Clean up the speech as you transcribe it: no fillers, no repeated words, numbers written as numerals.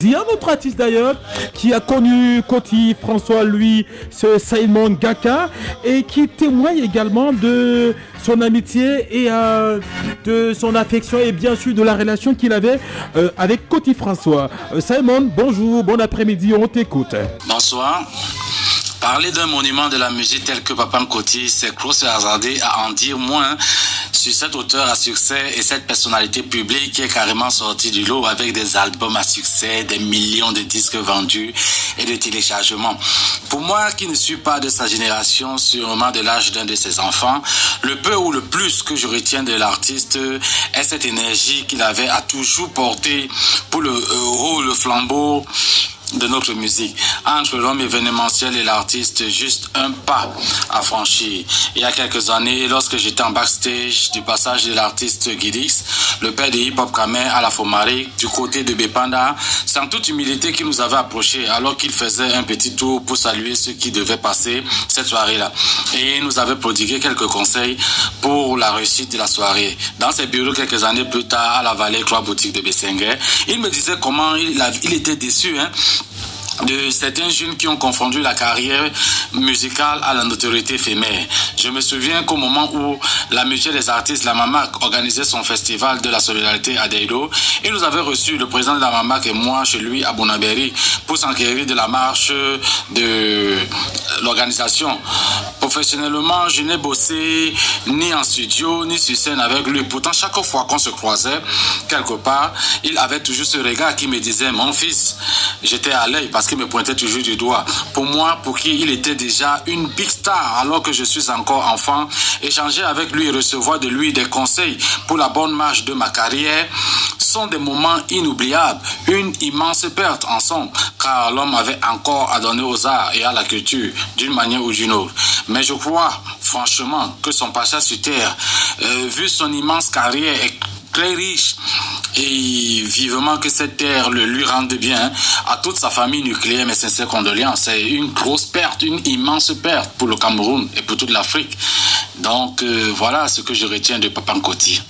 Il y a un autre artiste d'ailleurs qui a connu Coty François, lui, c'est Simon Gaka, et qui témoigne également de son amitié et de son affection et bien sûr de la relation qu'il avait avec Coty François. Simon, bonjour, bon après-midi, on t'écoute. Bonsoir. Parler d'un monument de la musique tel que Papa Coty, c'est trop se hasarder à en dire moins sur cet auteur à succès et cette personnalité publique qui est carrément sortie du lot avec des albums à succès, des millions de disques vendus et de téléchargements. Pour moi, qui ne suis pas de sa génération, sûrement de l'âge d'un de ses enfants, le peu ou le plus que je retiens de l'artiste est cette énergie qu'il avait à toujours porter pour le flambeau de notre musique. Entre l'homme événementiel et l'artiste, juste un pas à franchir. Il y a quelques années, lorsque j'étais en backstage du passage de l'artiste Guidix, le père de hip-hop Kamer à la Fomari, du côté de Bepanda, c'est en toute humilité qu'il nous avait approché alors qu'il faisait un petit tour pour saluer ceux qui devaient passer cette soirée-là. Et il nous avait prodigué quelques conseils pour la réussite de la soirée. Dans ses bureaux, quelques années plus tard, à la Vallée 3 boutiques de Bessengue, il me disait comment il était déçu, de certains jeunes qui ont confondu la carrière musicale à la notoriété éphémère. Je me souviens qu'au moment où la mutuelle des artistes, la MAMAC, organisait son festival de la solidarité à Deido, il nous avait reçu, le président de la MAMAC et moi, chez lui à Bonaberi, pour s'enquérir de la marche de l'organisation. Professionnellement, je n'ai bossé ni en studio, ni sur scène avec lui. Pourtant, chaque fois qu'on se croisait, quelque part, il avait toujours ce regard qui me disait « Mon fils », j'étais à l'œil parce qu'il me pointait toujours du doigt. Pour moi, pour qui il était déjà une big star alors que je suis encore enfant, échanger avec lui et recevoir de lui des conseils pour la bonne marche de ma carrière sont des moments inoubliables, une immense perte ensemble, car l'homme avait encore à donner aux arts et à la culture d'une manière ou d'une autre. Mais je crois franchement que son passage sur terre, vu son immense carrière, est très riche et vivement que cette terre le lui rende bien. À toute sa famille nucléaire, mes sincères condoléances. C'est une grosse perte, une immense perte pour le Cameroun et pour toute l'Afrique. Donc voilà ce que je retiens de Papa Coty.